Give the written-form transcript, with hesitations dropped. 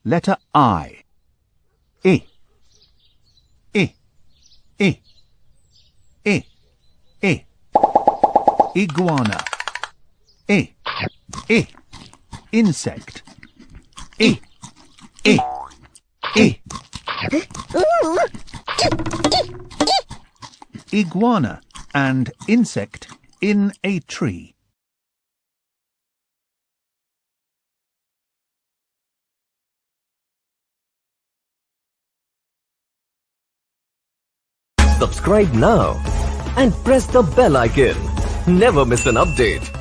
Letter I. I. I. I. I. I. Iguana. I. I. Insect. I. I. I. Iguana and insect in a tree. Subscribe now and press the bell icon. Never miss an update.